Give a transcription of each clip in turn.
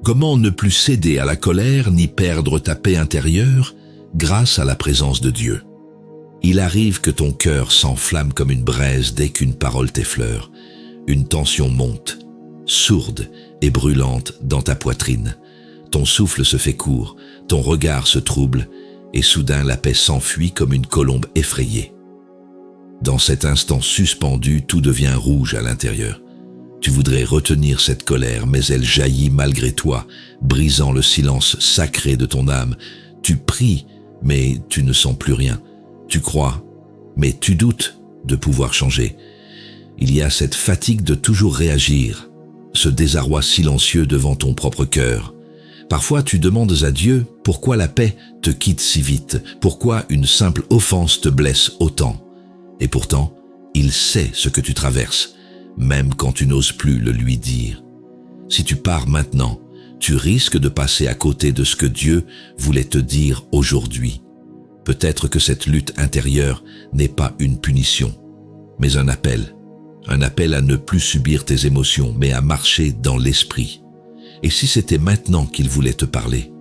Comment ne plus céder à la colère ni perdre ta paix intérieure grâce à la présence de Dieu? Il arrive que ton cœur s'enflamme comme une braise dès qu'une parole t'effleure. Une tension monte, sourde et brûlante dans ta poitrine. Ton souffle se fait court, ton regard se trouble, et soudain la paix s'enfuit comme une colombe effrayée. Dans cet instant suspendu, tout devient rouge à l'intérieur. Tu voudrais retenir cette colère, mais elle jaillit malgré toi, brisant le silence sacré de ton âme. Tu pries, mais tu ne sens plus rien. Tu crois, mais tu doutes de pouvoir changer. Il y a cette fatigue de toujours réagir, ce désarroi silencieux devant ton propre cœur. Parfois tu demandes à Dieu pourquoi la paix te quitte si vite, pourquoi une simple offense te blesse autant. Et pourtant, il sait ce que tu traverses, même quand tu n'oses plus le lui dire. Si tu pars maintenant, tu risques de passer à côté de ce que Dieu voulait te dire aujourd'hui. Peut-être que cette lutte intérieure n'est pas une punition, mais un appel à ne plus subir tes émotions, mais à marcher dans l'esprit. Et si c'était maintenant qu'il voulait te parler,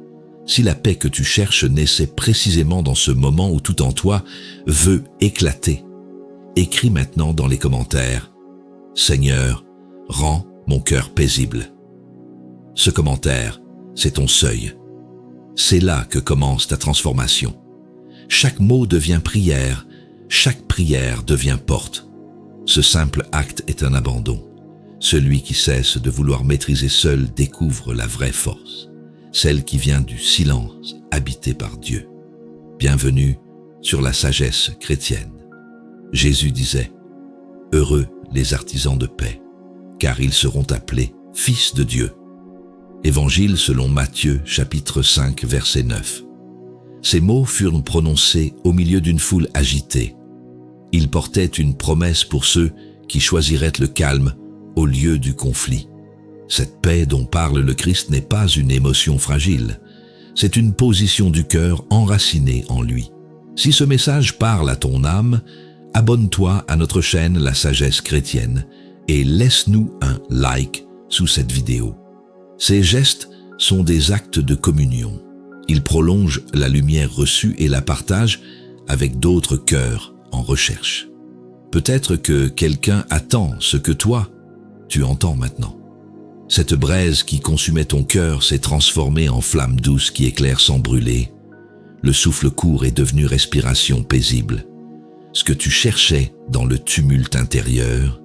si la paix que tu cherches naissait précisément dans ce moment où tout en toi veut éclater, écris maintenant dans les commentaires « Seigneur, rends mon cœur paisible ». Ce commentaire, c'est ton seuil. C'est là que commence ta transformation. Chaque mot devient prière, chaque prière devient porte. Ce simple acte est un abandon. Celui qui cesse de vouloir maîtriser seul découvre la vraie force, celle qui vient du silence habité par Dieu. Bienvenue sur la sagesse chrétienne. Jésus disait « Heureux les artisans de paix, car ils seront appelés fils de Dieu ». Évangile selon Matthieu, chapitre 5, verset 9. Ces mots furent prononcés au milieu d'une foule agitée. Ils portaient une promesse pour ceux qui choisiraient le calme au lieu du conflit. Cette paix dont parle le Christ n'est pas une émotion fragile. C'est une position du cœur enracinée en lui. Si ce message parle à ton âme, abonne-toi à notre chaîne La Sagesse Chrétienne et laisse-nous un like sous cette vidéo. Ces gestes sont des actes de communion. Ils prolongent la lumière reçue et la partagent avec d'autres cœurs en recherche. Peut-être que quelqu'un attend ce que toi, tu entends maintenant. Cette braise qui consumait ton cœur s'est transformée en flamme douce qui éclaire sans brûler. Le souffle court est devenu respiration paisible. Ce que tu cherchais dans le tumulte intérieur,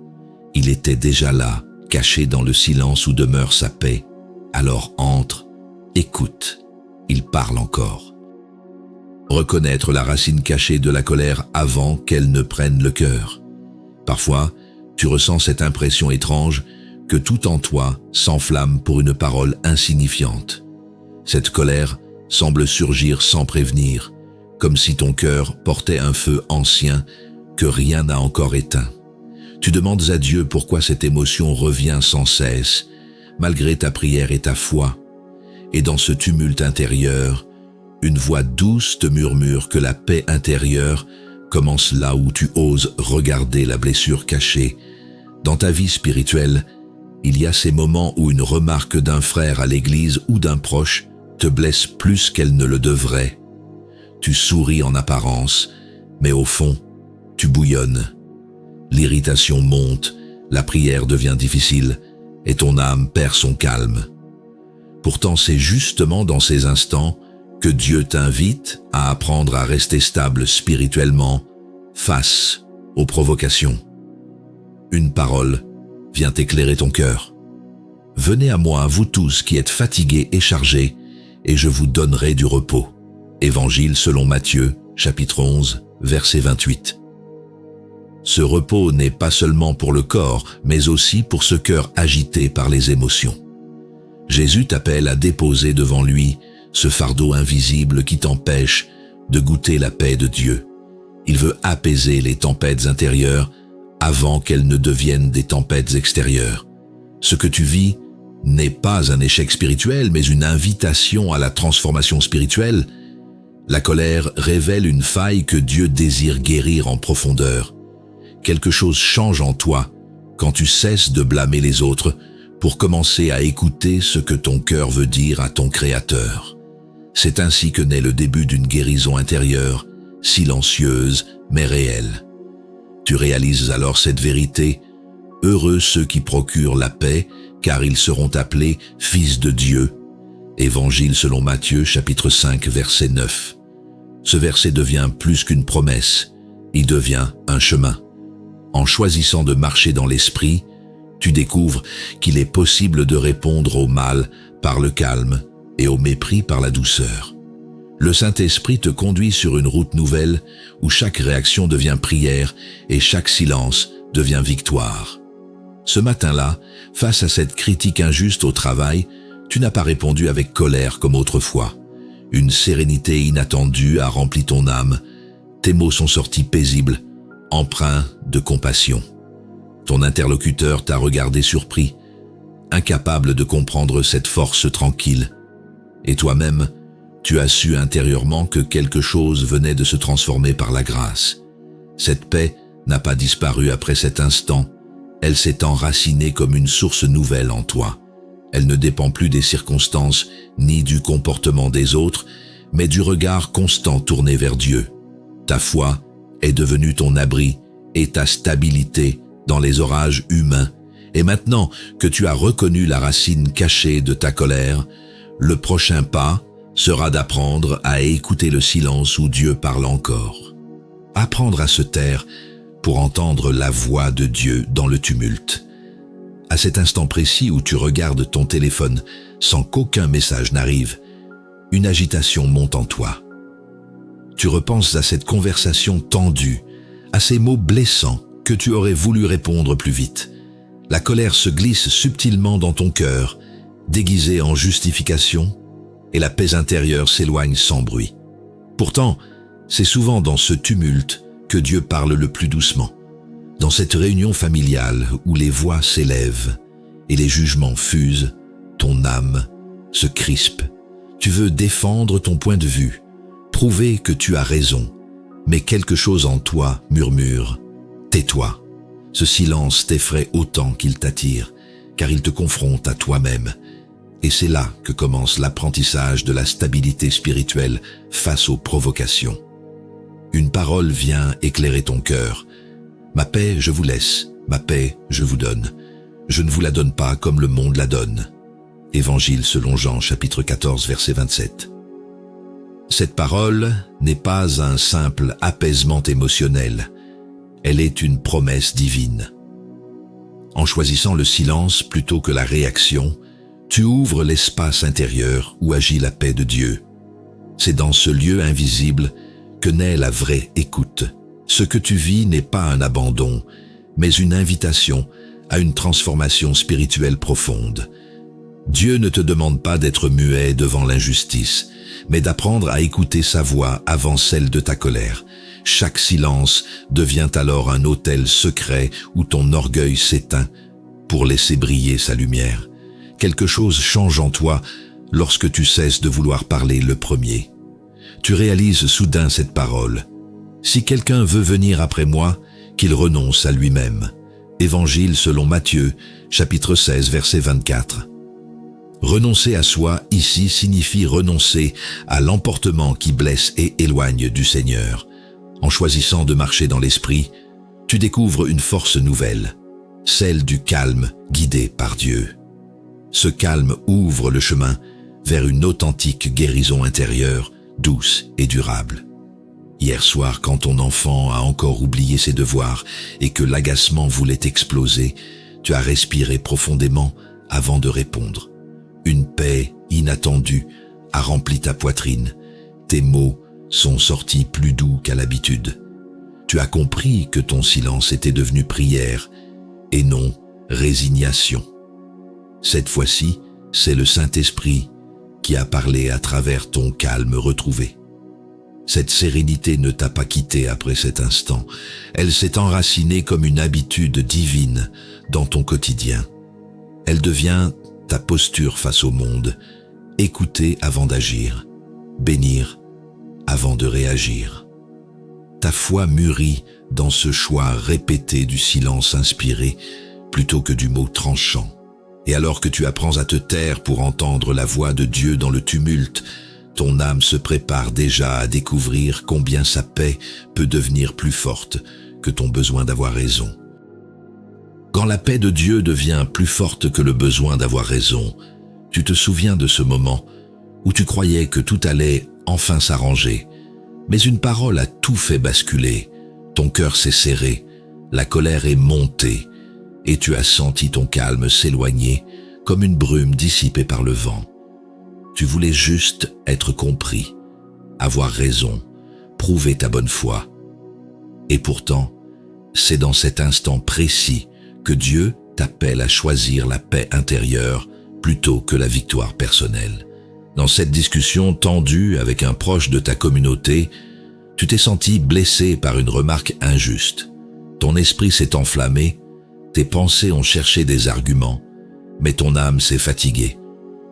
il était déjà là, caché dans le silence où demeure sa paix. Alors entre, écoute, il parle encore. Reconnaître la racine cachée de la colère avant qu'elle ne prenne le cœur. Parfois, tu ressens cette impression étrange que tout en toi s'enflamme pour une parole insignifiante. Cette colère semble surgir sans prévenir, comme si ton cœur portait un feu ancien que rien n'a encore éteint. Tu demandes à Dieu pourquoi cette émotion revient sans cesse, malgré ta prière et ta foi. Et dans ce tumulte intérieur, une voix douce te murmure que la paix intérieure commence là où tu oses regarder la blessure cachée. Dans ta vie spirituelle, il y a ces moments où une remarque d'un frère à l'église ou d'un proche te blesse plus qu'elle ne le devrait. Tu souris en apparence, mais au fond, tu bouillonnes. L'irritation monte, la prière devient difficile et ton âme perd son calme. Pourtant, c'est justement dans ces instants que Dieu t'invite à apprendre à rester stable spirituellement face aux provocations. Une parole vient éclairer ton cœur. « Venez à moi, vous tous qui êtes fatigués et chargés, et je vous donnerai du repos. » Évangile selon Matthieu, chapitre 11, verset 28. Ce repos n'est pas seulement pour le corps, mais aussi pour ce cœur agité par les émotions. Jésus t'appelle à déposer devant lui ce fardeau invisible qui t'empêche de goûter la paix de Dieu. Il veut apaiser les tempêtes intérieures avant qu'elles ne deviennent des tempêtes extérieures. Ce que tu vis n'est pas un échec spirituel, mais une invitation à la transformation spirituelle. La colère révèle une faille que Dieu désire guérir en profondeur. Quelque chose change en toi quand tu cesses de blâmer les autres pour commencer à écouter ce que ton cœur veut dire à ton Créateur. C'est ainsi que naît le début d'une guérison intérieure, silencieuse mais réelle. Tu réalises alors cette vérité: heureux ceux qui procurent la paix, car ils seront appelés fils de Dieu. Évangile selon Matthieu, chapitre 5, verset 9. Ce verset devient plus qu'une promesse, il devient un chemin. En choisissant de marcher dans l'esprit, tu découvres qu'il est possible de répondre au mal par le calme et au mépris par la douceur. Le Saint-Esprit te conduit sur une route nouvelle où chaque réaction devient prière et chaque silence devient victoire. Ce matin-là, face à cette critique injuste au travail, tu n'as pas répondu avec colère comme autrefois. Une sérénité inattendue a rempli ton âme. Tes mots sont sortis paisibles, empreints de compassion. Ton interlocuteur t'a regardé surpris, incapable de comprendre cette force tranquille. Et toi-même, tu as su intérieurement que quelque chose venait de se transformer par la grâce. Cette paix n'a pas disparu après cet instant. Elle s'est enracinée comme une source nouvelle en toi. Elle ne dépend plus des circonstances ni du comportement des autres, mais du regard constant tourné vers Dieu. Ta foi est devenue ton abri et ta stabilité dans les orages humains. Et maintenant que tu as reconnu la racine cachée de ta colère, le prochain pas sera d'apprendre à écouter le silence où Dieu parle encore. Apprendre à se taire pour entendre la voix de Dieu dans le tumulte. À cet instant précis où tu regardes ton téléphone sans qu'aucun message n'arrive, une agitation monte en toi. Tu repenses à cette conversation tendue, à ces mots blessants que tu aurais voulu répondre plus vite. La colère se glisse subtilement dans ton cœur, déguisée en justification, et la paix intérieure s'éloigne sans bruit. Pourtant, c'est souvent dans ce tumulte que Dieu parle le plus doucement. Dans cette réunion familiale où les voix s'élèvent et les jugements fusent, ton âme se crispe. Tu veux défendre ton point de vue, prouver que tu as raison, mais quelque chose en toi murmure « Tais-toi ». Ce silence t'effraie autant qu'il t'attire, car il te confronte à toi-même. Et c'est là que commence l'apprentissage de la stabilité spirituelle face aux provocations. Une parole vient éclairer ton cœur. Ma paix, je vous laisse, ma paix, je vous donne. Je ne vous la donne pas comme le monde la donne. Évangile selon Jean, chapitre 14, verset 27. Cette parole n'est pas un simple apaisement émotionnel. Elle est une promesse divine. En choisissant le silence plutôt que la réaction, tu ouvres l'espace intérieur où agit la paix de Dieu. C'est dans ce lieu invisible que naît la vraie écoute. Ce que tu vis n'est pas un abandon, mais une invitation à une transformation spirituelle profonde. Dieu ne te demande pas d'être muet devant l'injustice, mais d'apprendre à écouter sa voix avant celle de ta colère. Chaque silence devient alors un autel secret où ton orgueil s'éteint pour laisser briller sa lumière. Quelque chose change en toi lorsque tu cesses de vouloir parler le premier. Tu réalises soudain cette parole. Si quelqu'un veut venir après moi, qu'il renonce à lui-même. Évangile selon Matthieu, chapitre 16, verset 24. Renoncer à soi ici signifie renoncer à l'emportement qui blesse et éloigne du Seigneur. En choisissant de marcher dans l'esprit, tu découvres une force nouvelle, celle du calme guidé par Dieu. Ce calme ouvre le chemin vers une authentique guérison intérieure, douce et durable. Hier soir, quand ton enfant a encore oublié ses devoirs et que l'agacement voulait exploser, tu as respiré profondément avant de répondre. Une paix inattendue a rempli ta poitrine. Tes mots sont sortis plus doux qu'à l'habitude. Tu as compris que ton silence était devenu prière et non résignation. Cette fois-ci, c'est le Saint-Esprit qui a parlé à travers ton calme retrouvé. Cette sérénité ne t'a pas quitté après cet instant. Elle s'est enracinée comme une habitude divine dans ton quotidien. Elle devient ta posture face au monde, écouter avant d'agir, bénir avant de réagir. Ta foi mûrit dans ce choix répété du silence inspiré plutôt que du mot tranchant. Et alors que tu apprends à te taire pour entendre la voix de Dieu dans le tumulte, ton âme se prépare déjà à découvrir combien sa paix peut devenir plus forte que ton besoin d'avoir raison. Quand la paix de Dieu devient plus forte que le besoin d'avoir raison, tu te souviens de ce moment où tu croyais que tout allait enfin s'arranger, mais une parole a tout fait basculer, ton cœur s'est serré, la colère est montée, et tu as senti ton calme s'éloigner comme une brume dissipée par le vent. Tu voulais juste être compris, avoir raison, prouver ta bonne foi. Et pourtant, c'est dans cet instant précis que Dieu t'appelle à choisir la paix intérieure plutôt que la victoire personnelle. Dans cette discussion tendue avec un proche de ta communauté, tu t'es senti blessé par une remarque injuste. Ton esprit s'est enflammé, tes pensées ont cherché des arguments, mais ton âme s'est fatiguée.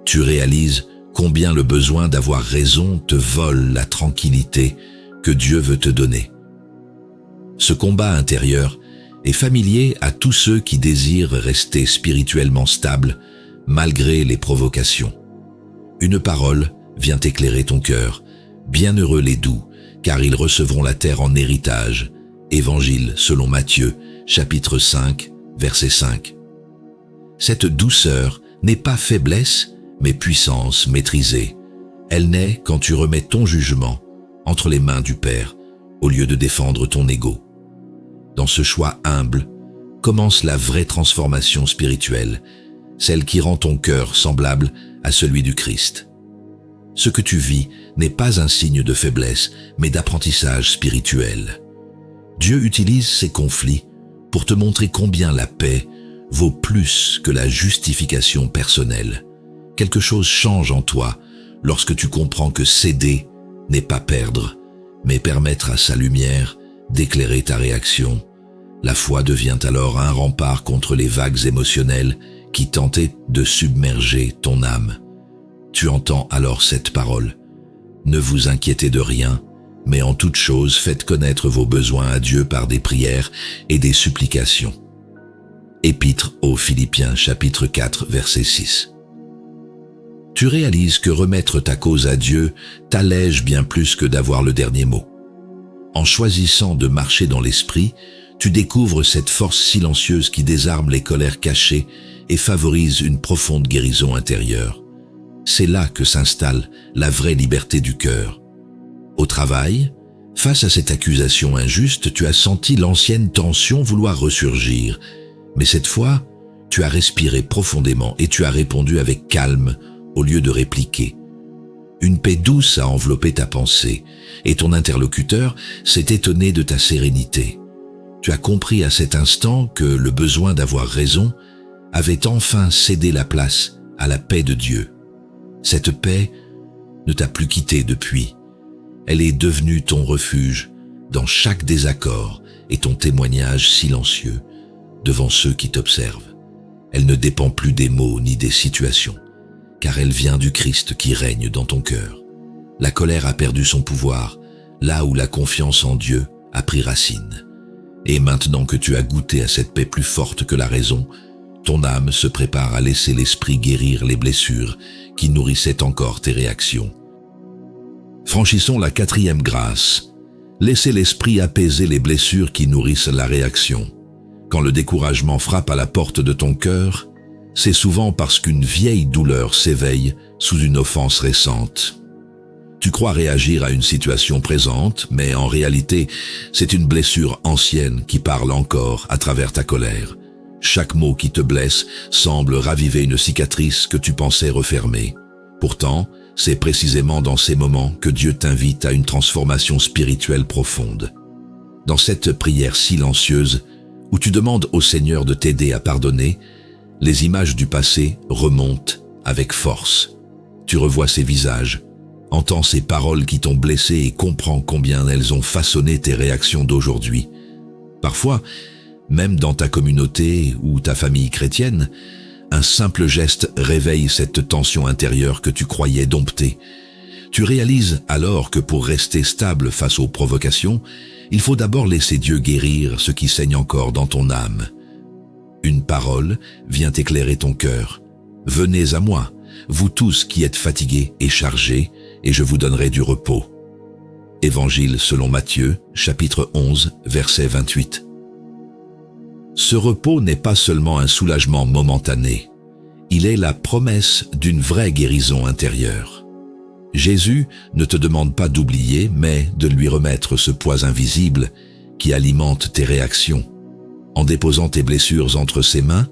Tu réalises combien le besoin d'avoir raison te vole la tranquillité que Dieu veut te donner. Ce combat intérieur est familier à tous ceux qui désirent rester spirituellement stables malgré les provocations. Une parole vient éclairer ton cœur. Bienheureux les doux, car ils recevront la terre en héritage. Évangile selon Matthieu, chapitre 5, verset 5. Cette douceur n'est pas faiblesse, mais puissance maîtrisée. Elle naît quand tu remets ton jugement entre les mains du Père, au lieu de défendre ton ego. Dans ce choix humble, commence la vraie transformation spirituelle, celle qui rend ton cœur semblable à celui du Christ. Ce que tu vis n'est pas un signe de faiblesse, mais d'apprentissage spirituel. Dieu utilise ces conflits pour te montrer combien la paix vaut plus que la justification personnelle. Quelque chose change en toi lorsque tu comprends que céder n'est pas perdre, mais permettre à sa lumière d'éclairer ta réaction. La foi devient alors un rempart contre les vagues émotionnelles qui tentaient de submerger ton âme. Tu entends alors cette parole. Ne vous inquiétez de rien, mais en toute chose faites connaître vos besoins à Dieu par des prières et des supplications. Épître aux Philippiens, chapitre 4, verset 6. Tu réalises que remettre ta cause à Dieu t'allège bien plus que d'avoir le dernier mot. En choisissant de marcher dans l'esprit, tu découvres cette force silencieuse qui désarme les colères cachées et favorise une profonde guérison intérieure. C'est là que s'installe la vraie liberté du cœur. Au travail, face à cette accusation injuste, tu as senti l'ancienne tension vouloir ressurgir. Mais cette fois, tu as respiré profondément et tu as répondu avec calme au lieu de répliquer. Une paix douce a enveloppé ta pensée et ton interlocuteur s'est étonné de ta sérénité. Tu as compris à cet instant que le besoin d'avoir raison avait enfin cédé la place à la paix de Dieu. Cette paix ne t'a plus quitté depuis. Elle est devenue ton refuge dans chaque désaccord et ton témoignage silencieux devant ceux qui t'observent. Elle ne dépend plus des mots ni des situations, car elle vient du Christ qui règne dans ton cœur. La colère a perdu son pouvoir, là où la confiance en Dieu a pris racine. Et maintenant que tu as goûté à cette paix plus forte que la raison, ton âme se prépare à laisser l'esprit guérir les blessures qui nourrissaient encore tes réactions. Franchissons la 4e grâce. Laissez l'esprit apaiser les blessures qui nourrissent la réaction. Quand le découragement frappe à la porte de ton cœur, c'est souvent parce qu'une vieille douleur s'éveille sous une offense récente. Tu crois réagir à une situation présente, mais en réalité, c'est une blessure ancienne qui parle encore à travers ta colère. Chaque mot qui te blesse semble raviver une cicatrice que tu pensais refermer. Pourtant, c'est précisément dans ces moments que Dieu t'invite à une transformation spirituelle profonde. Dans cette prière silencieuse, où tu demandes au Seigneur de t'aider à pardonner, les images du passé remontent avec force. Tu revois ces visages, entends ces paroles qui t'ont blessé et comprends combien elles ont façonné tes réactions d'aujourd'hui. Parfois, même dans ta communauté ou ta famille chrétienne, un simple geste réveille cette tension intérieure que tu croyais dompter. Tu réalises alors que pour rester stable face aux provocations, il faut d'abord laisser Dieu guérir ce qui saigne encore dans ton âme. Une parole vient éclairer ton cœur. Venez à moi, vous tous qui êtes fatigués et chargés, et je vous donnerai du repos. Évangile selon Matthieu, chapitre 11, verset 28. Ce repos n'est pas seulement un soulagement momentané, il est la promesse d'une vraie guérison intérieure. Jésus ne te demande pas d'oublier, mais de lui remettre ce poids invisible qui alimente tes réactions. En déposant tes blessures entre ses mains,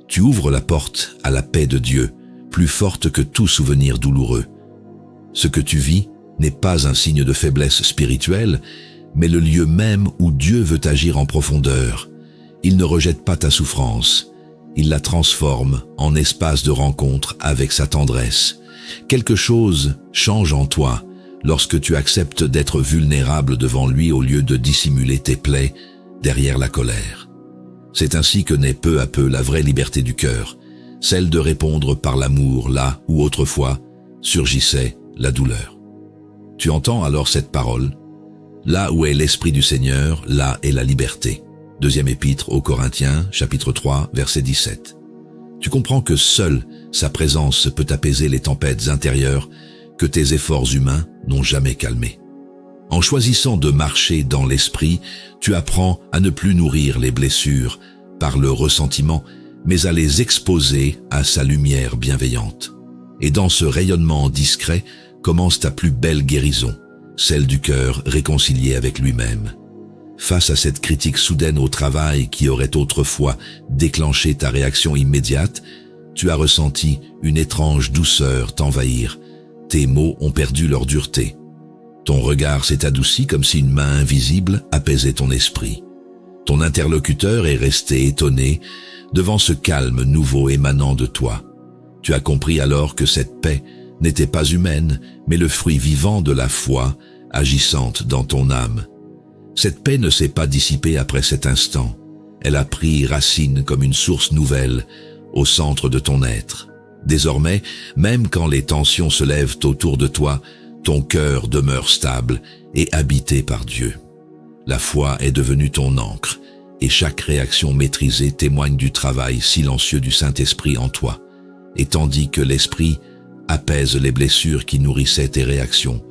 tu ouvres la porte à la paix de Dieu, plus forte que tout souvenir douloureux. Ce que tu vis n'est pas un signe de faiblesse spirituelle, mais le lieu même où Dieu veut agir en profondeur. Il ne rejette pas ta souffrance, il la transforme en espace de rencontre avec sa tendresse. Quelque chose change en toi lorsque tu acceptes d'être vulnérable devant lui au lieu de dissimuler tes plaies derrière la colère. C'est ainsi que naît peu à peu la vraie liberté du cœur, celle de répondre par l'amour là où autrefois surgissait la douleur. Tu entends alors cette parole? Là où est l'Esprit du Seigneur, là est la liberté. Deuxième épître aux Corinthiens, chapitre 3, verset 17. Tu comprends que seule sa présence peut apaiser les tempêtes intérieures que tes efforts humains n'ont jamais calmées. En choisissant de marcher dans l'esprit, tu apprends à ne plus nourrir les blessures par le ressentiment, mais à les exposer à sa lumière bienveillante. Et dans ce rayonnement discret commence ta plus belle guérison, celle du cœur réconcilié avec lui-même. Face à cette critique soudaine au travail qui aurait autrefois déclenché ta réaction immédiate, tu as ressenti une étrange douceur t'envahir. Tes mots ont perdu leur dureté. Ton regard s'est adouci comme si une main invisible apaisait ton esprit. Ton interlocuteur est resté étonné devant ce calme nouveau émanant de toi. Tu as compris alors que cette paix n'était pas humaine, mais le fruit vivant de la foi agissante dans ton âme. Cette paix ne s'est pas dissipée après cet instant. Elle a pris racine comme une source nouvelle au centre de ton être. Désormais, même quand les tensions se lèvent autour de toi, ton cœur demeure stable et habité par Dieu. La foi est devenue ton ancre, et chaque réaction maîtrisée témoigne du travail silencieux du Saint-Esprit en toi. Et tandis que l'Esprit apaise les blessures qui nourrissaient tes réactions,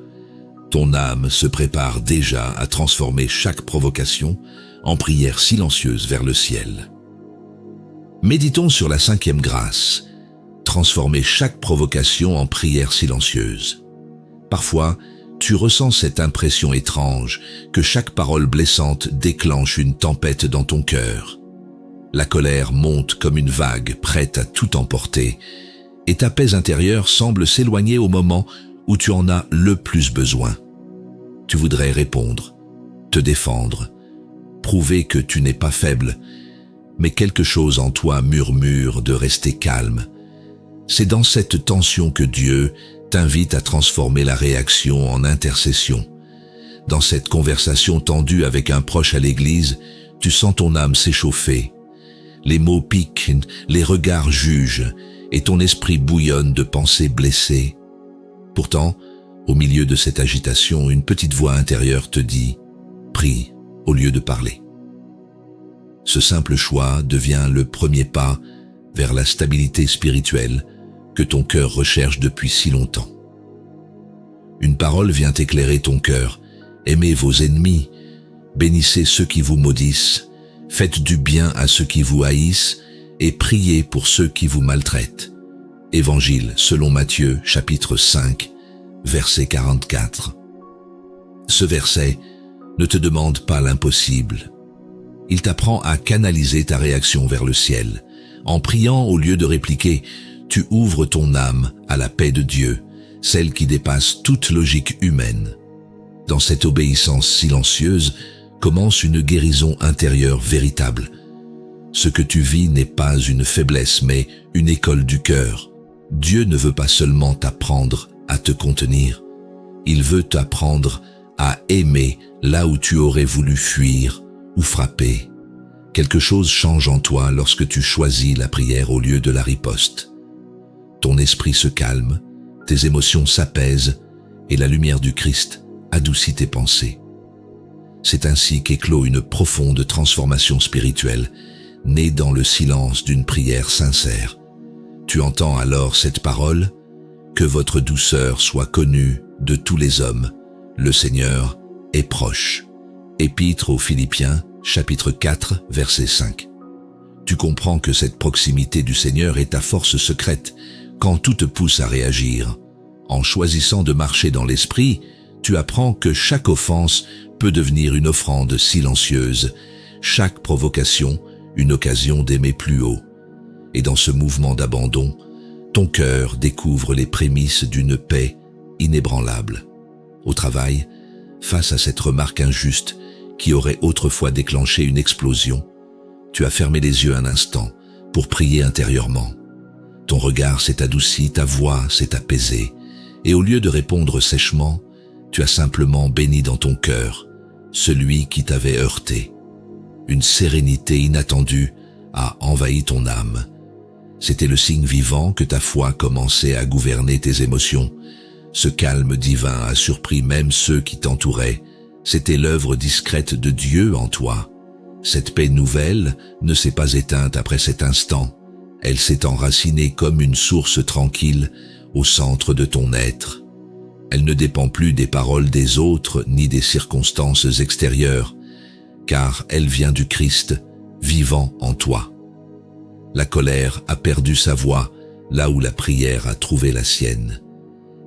ton âme se prépare déjà à transformer chaque provocation en prière silencieuse vers le ciel. Méditons sur la 5e grâce, transformer chaque provocation en prière silencieuse. Parfois, tu ressens cette impression étrange que chaque parole blessante déclenche une tempête dans ton cœur. La colère monte comme une vague prête à tout emporter, et ta paix intérieure semble s'éloigner au moment où tu en as le plus besoin. Tu voudrais répondre, te défendre, prouver que tu n'es pas faible, mais quelque chose en toi murmure de rester calme. C'est dans cette tension que Dieu t'invite à transformer la réaction en intercession. Dans cette conversation tendue avec un proche à l'église, tu sens ton âme s'échauffer. Les mots piquent, les regards jugent, et ton esprit bouillonne de pensées blessées. Pourtant, au milieu de cette agitation, une petite voix intérieure te dit « Prie » au lieu de parler. Ce simple choix devient le premier pas vers la stabilité spirituelle que ton cœur recherche depuis si longtemps. Une parole vient éclairer ton cœur. Aimez vos ennemis, bénissez ceux qui vous maudissent, faites du bien à ceux qui vous haïssent et priez pour ceux qui vous maltraitent. Évangile selon Matthieu, chapitre 5, verset 44. Ce verset ne te demande pas l'impossible. Il t'apprend à canaliser ta réaction vers le ciel. En priant au lieu de répliquer, tu ouvres ton âme à la paix de Dieu, celle qui dépasse toute logique humaine. Dans cette obéissance silencieuse commence une guérison intérieure véritable. Ce que tu vis n'est pas une faiblesse, mais une école du cœur. Dieu ne veut pas seulement t'apprendre à te contenir, il veut t'apprendre à aimer là où tu aurais voulu fuir ou frapper. Quelque chose change en toi lorsque tu choisis la prière au lieu de la riposte. Ton esprit se calme, tes émotions s'apaisent et la lumière du Christ adoucit tes pensées. C'est ainsi qu'éclot une profonde transformation spirituelle, née dans le silence d'une prière sincère. Tu entends alors cette parole, « Que votre douceur soit connue de tous les hommes, le Seigneur est proche. » Épître aux Philippiens, chapitre 4, verset 5. Tu comprends que cette proximité du Seigneur est ta force secrète quand tout te pousse à réagir. En choisissant de marcher dans l'esprit, tu apprends que chaque offense peut devenir une offrande silencieuse, chaque provocation une occasion d'aimer plus haut. Et dans ce mouvement d'abandon, ton cœur découvre les prémices d'une paix inébranlable. Au travail, face à cette remarque injuste qui aurait autrefois déclenché une explosion, tu as fermé les yeux un instant pour prier intérieurement. Ton regard s'est adouci, ta voix s'est apaisée, et au lieu de répondre sèchement, tu as simplement béni dans ton cœur celui qui t'avait heurté. Une sérénité inattendue a envahi ton âme. C'était le signe vivant que ta foi commençait à gouverner tes émotions. Ce calme divin a surpris même ceux qui t'entouraient. C'était l'œuvre discrète de Dieu en toi. Cette paix nouvelle ne s'est pas éteinte après cet instant. Elle s'est enracinée comme une source tranquille au centre de ton être. Elle ne dépend plus des paroles des autres ni des circonstances extérieures, car elle vient du Christ, vivant en toi. La colère a perdu sa voix, là où la prière a trouvé la sienne.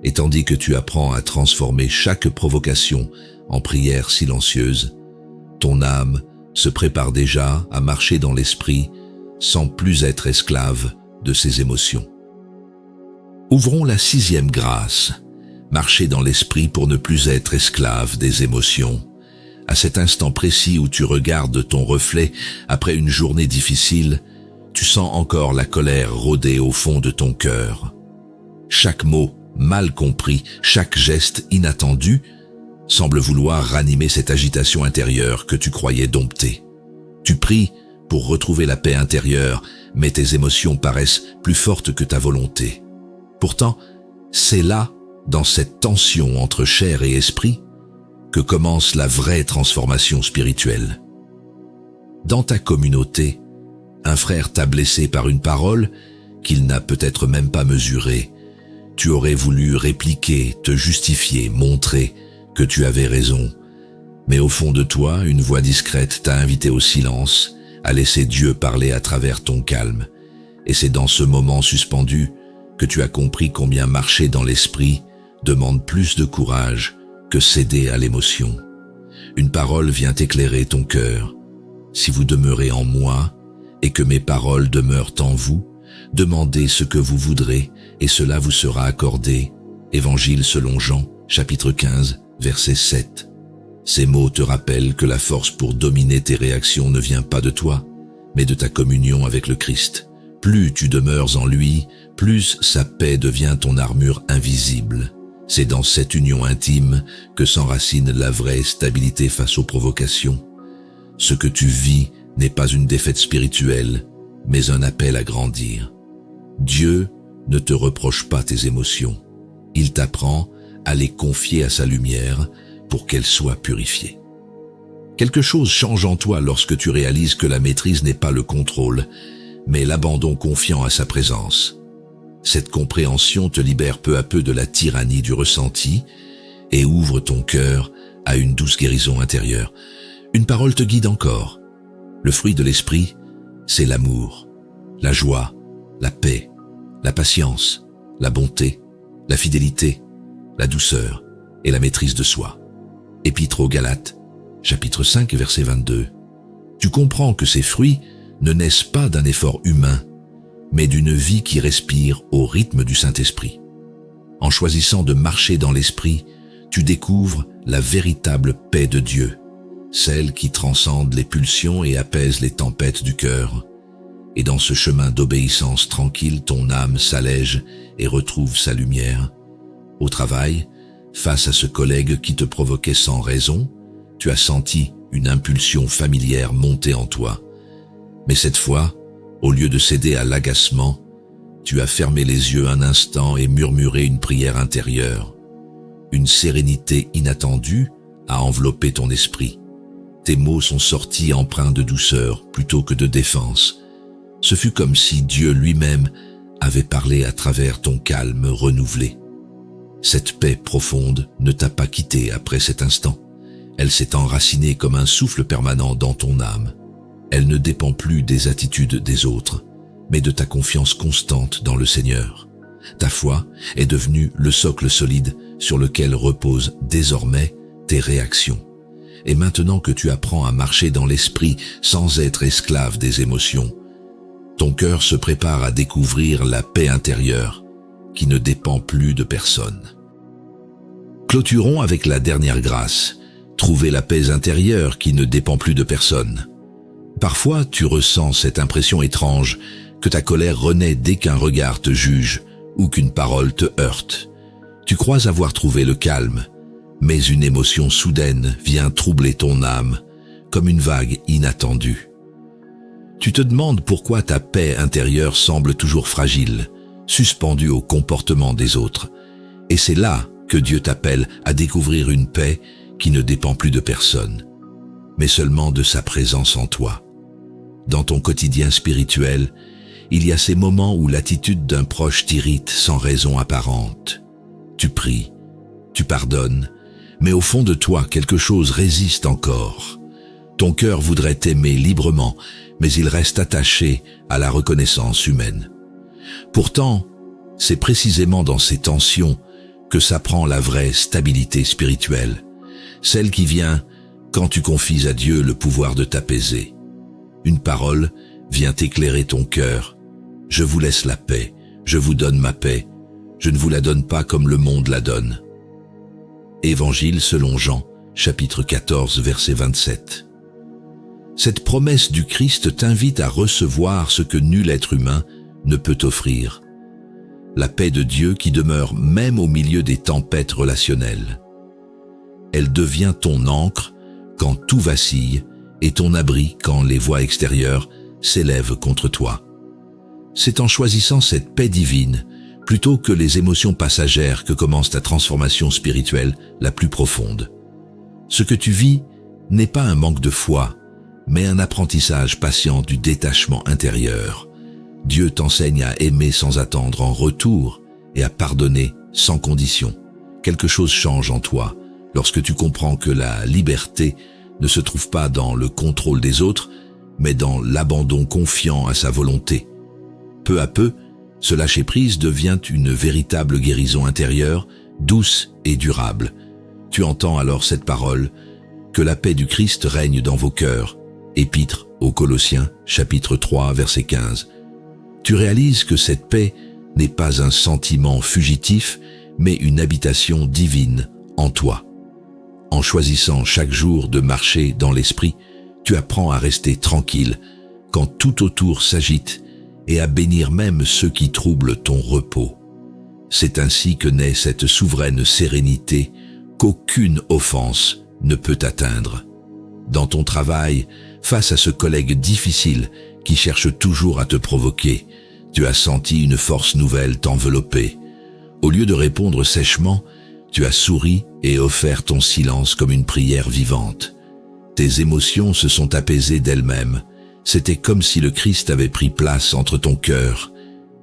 Et tandis que tu apprends à transformer chaque provocation en prière silencieuse, ton âme se prépare déjà à marcher dans l'esprit sans plus être esclave de ses émotions. Ouvrons la 6e grâce, marcher dans l'esprit pour ne plus être esclave des émotions. À cet instant précis où tu regardes ton reflet après une journée difficile, tu sens encore la colère rôder au fond de ton cœur. Chaque mot mal compris, chaque geste inattendu semble vouloir ranimer cette agitation intérieure que tu croyais dompter. Tu pries pour retrouver la paix intérieure, mais tes émotions paraissent plus fortes que ta volonté. Pourtant, c'est là, dans cette tension entre chair et esprit, que commence la vraie transformation spirituelle. Dans ta communauté, un frère t'a blessé par une parole qu'il n'a peut-être même pas mesurée. Tu aurais voulu répliquer, te justifier, montrer que tu avais raison. Mais au fond de toi, une voix discrète t'a invité au silence, à laisser Dieu parler à travers ton calme. Et c'est dans ce moment suspendu que tu as compris combien marcher dans l'esprit demande plus de courage que céder à l'émotion. Une parole vient éclairer ton cœur. Si vous demeurez en moi et que mes paroles demeurent en vous, demandez ce que vous voudrez et cela vous sera accordé. Évangile selon Jean, chapitre 15, verset 7. Ces mots te rappellent que la force pour dominer tes réactions ne vient pas de toi, mais de ta communion avec le Christ. Plus tu demeures en lui, plus sa paix devient ton armure invisible. C'est dans cette union intime que s'enracine la vraie stabilité face aux provocations. Ce que tu vis n'est pas une défaite spirituelle, mais un appel à grandir. Dieu ne te reproche pas tes émotions. Il t'apprend à les confier à sa lumière pour qu'elles soient purifiées. Quelque chose change en toi lorsque tu réalises que la maîtrise n'est pas le contrôle, mais l'abandon confiant à sa présence. Cette compréhension te libère peu à peu de la tyrannie du ressenti et ouvre ton cœur à une douce guérison intérieure. Une parole te guide encore. Le fruit de l'esprit, c'est l'amour, la joie, la paix, la patience, la bonté, la fidélité, la douceur et la maîtrise de soi. Épître aux Galates, chapitre 5, verset 22. Tu comprends que ces fruits ne naissent pas d'un effort humain, mais d'une vie qui respire au rythme du Saint-Esprit. En choisissant de marcher dans l'Esprit, tu découvres la véritable paix de Dieu, celle qui transcende les pulsions et apaise les tempêtes du cœur. Et dans ce chemin d'obéissance tranquille, ton âme s'allège et retrouve sa lumière. Au travail, face à ce collègue qui te provoquait sans raison, tu as senti une impulsion familière monter en toi. Mais cette fois, au lieu de céder à l'agacement, tu as fermé les yeux un instant et murmuré une prière intérieure. Une sérénité inattendue a enveloppé ton esprit. Tes mots sont sortis empreints de douceur plutôt que de défense. Ce fut comme si Dieu lui-même avait parlé à travers ton calme renouvelé. Cette paix profonde ne t'a pas quitté après cet instant. Elle s'est enracinée comme un souffle permanent dans ton âme. Elle ne dépend plus des attitudes des autres, mais de ta confiance constante dans le Seigneur. Ta foi est devenue le socle solide sur lequel reposent désormais tes réactions. Et maintenant que tu apprends à marcher dans l'esprit sans être esclave des émotions, ton cœur se prépare à découvrir la paix intérieure qui ne dépend plus de personne. Clôturons avec la dernière grâce, trouver la paix intérieure qui ne dépend plus de personne. Parfois, tu ressens cette impression étrange que ta colère renaît dès qu'un regard te juge ou qu'une parole te heurte. Tu crois avoir trouvé le calme, mais une émotion soudaine vient troubler ton âme, comme une vague inattendue. Tu te demandes pourquoi ta paix intérieure semble toujours fragile, suspendue au comportement des autres. Et c'est là que Dieu t'appelle à découvrir une paix qui ne dépend plus de personne, mais seulement de sa présence en toi. Dans ton quotidien spirituel, il y a ces moments où l'attitude d'un proche t'irrite sans raison apparente. Tu pries, tu pardonnes, mais au fond de toi, quelque chose résiste encore. Ton cœur voudrait t'aimer librement, mais il reste attaché à la reconnaissance humaine. Pourtant, c'est précisément dans ces tensions que s'apprend la vraie stabilité spirituelle, celle qui vient quand tu confies à Dieu le pouvoir de t'apaiser. Une parole vient éclairer ton cœur. Je vous laisse la paix, je vous donne ma paix, je ne vous la donne pas comme le monde la donne. Évangile selon Jean, chapitre 14, verset 27. Cette promesse du Christ t'invite à recevoir ce que nul être humain ne peut offrir. La paix de Dieu qui demeure même au milieu des tempêtes relationnelles. Elle devient ton ancre quand tout vacille et ton abri quand les voix extérieures s'élèvent contre toi. C'est en choisissant cette paix divine, plutôt que les émotions passagères, que commence ta transformation spirituelle la plus profonde. Ce que tu vis n'est pas un manque de foi, mais un apprentissage patient du détachement intérieur. Dieu t'enseigne à aimer sans attendre en retour et à pardonner sans condition. Quelque chose change en toi lorsque tu comprends que la liberté ne se trouve pas dans le contrôle des autres, mais dans l'abandon confiant à sa volonté. Peu à peu, ce lâcher-prise devient une véritable guérison intérieure, douce et durable. Tu entends alors cette parole, que la paix du Christ règne dans vos cœurs. Épître aux Colossiens, chapitre 3, verset 15. Tu réalises que cette paix n'est pas un sentiment fugitif, mais une habitation divine en toi. En choisissant chaque jour de marcher dans l'esprit, tu apprends à rester tranquille quand tout autour s'agite et à bénir même ceux qui troublent ton repos. C'est ainsi que naît cette souveraine sérénité qu'aucune offense ne peut atteindre. Dans ton travail, face à ce collègue difficile qui cherche toujours à te provoquer, tu as senti une force nouvelle t'envelopper. Au lieu de répondre sèchement, tu as souri et offert ton silence comme une prière vivante. Tes émotions se sont apaisées d'elles-mêmes. C'était comme si le Christ avait pris place entre ton cœur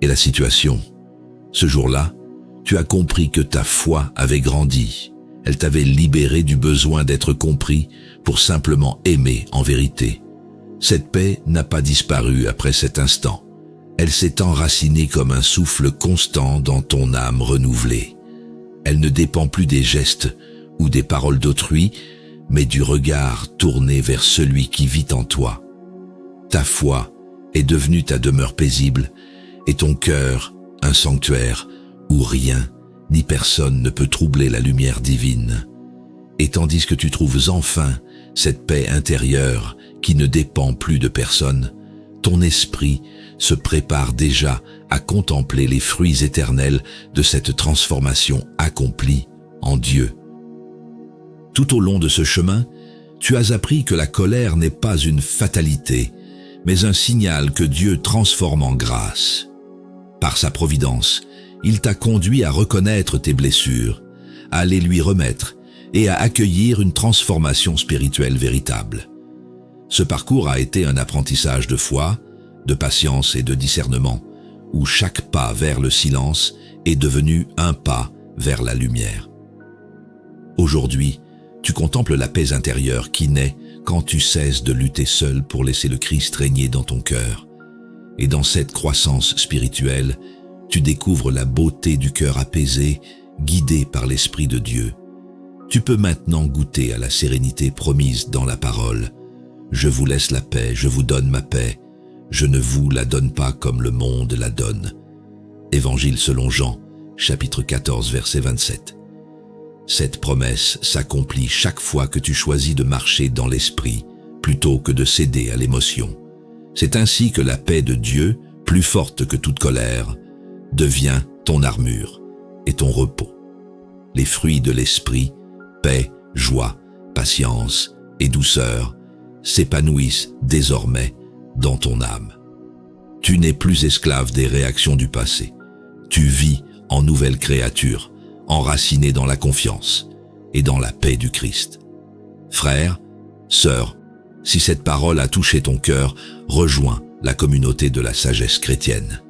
et la situation. Ce jour-là, tu as compris que ta foi avait grandi. Elle t'avait libéré du besoin d'être compris pour simplement aimer en vérité. Cette paix n'a pas disparu après cet instant. Elle s'est enracinée comme un souffle constant dans ton âme renouvelée. Elle ne dépend plus des gestes ou des paroles d'autrui, mais du regard tourné vers celui qui vit en toi. Ta foi est devenue ta demeure paisible et ton cœur un sanctuaire où rien ni personne ne peut troubler la lumière divine. Et tandis que tu trouves enfin cette paix intérieure qui ne dépend plus de personne, ton esprit se prépare déjà à contempler les fruits éternels de cette transformation accomplie en Dieu. Tout au long de ce chemin, tu as appris que la colère n'est pas une fatalité, mais un signal que Dieu transforme en grâce. Par sa providence, il t'a conduit à reconnaître tes blessures, à les lui remettre et à accueillir une transformation spirituelle véritable. Ce parcours a été un apprentissage de foi, de patience et de discernement, où chaque pas vers le silence est devenu un pas vers la lumière. Aujourd'hui, tu contemples la paix intérieure qui naît quand tu cesses de lutter seul pour laisser le Christ régner dans ton cœur. Et dans cette croissance spirituelle, tu découvres la beauté du cœur apaisé, guidé par l'Esprit de Dieu. Tu peux maintenant goûter à la sérénité promise dans la parole. Je vous laisse la paix, je vous donne ma paix. Je ne vous la donne pas comme le monde la donne. Évangile selon Jean, chapitre 14, verset 27. Cette promesse s'accomplit chaque fois que tu choisis de marcher dans l'esprit plutôt que de céder à l'émotion. C'est ainsi que la paix de Dieu, plus forte que toute colère, devient ton armure et ton repos. Les fruits de l'esprit, paix, joie, patience et douceur, s'épanouissent désormais dans ton âme. Tu n'es plus esclave des réactions du passé. Tu vis en nouvelle créature, enraciné dans la confiance et dans la paix du Christ. Frère, sœur, si cette parole a touché ton cœur, rejoins la communauté de la sagesse chrétienne.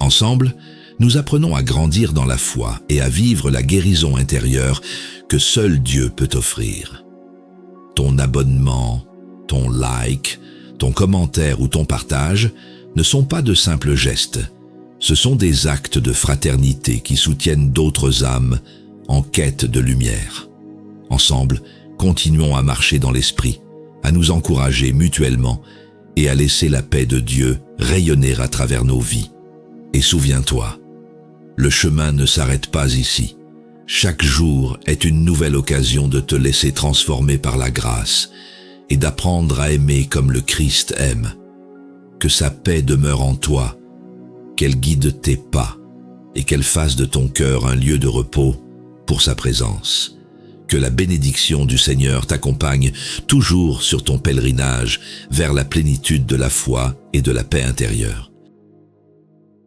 Ensemble, nous apprenons à grandir dans la foi et à vivre la guérison intérieure que seul Dieu peut offrir. Ton abonnement, ton like, ton commentaire ou ton partage ne sont pas de simples gestes. Ce sont des actes de fraternité qui soutiennent d'autres âmes en quête de lumière. Ensemble, continuons à marcher dans l'esprit, à nous encourager mutuellement et à laisser la paix de Dieu rayonner à travers nos vies. Et souviens-toi, le chemin ne s'arrête pas ici. Chaque jour est une nouvelle occasion de te laisser transformer par la grâce et d'apprendre à aimer comme le Christ aime. Que sa paix demeure en toi, qu'elle guide tes pas et qu'elle fasse de ton cœur un lieu de repos pour sa présence. Que la bénédiction du Seigneur t'accompagne toujours sur ton pèlerinage vers la plénitude de la foi et de la paix intérieure.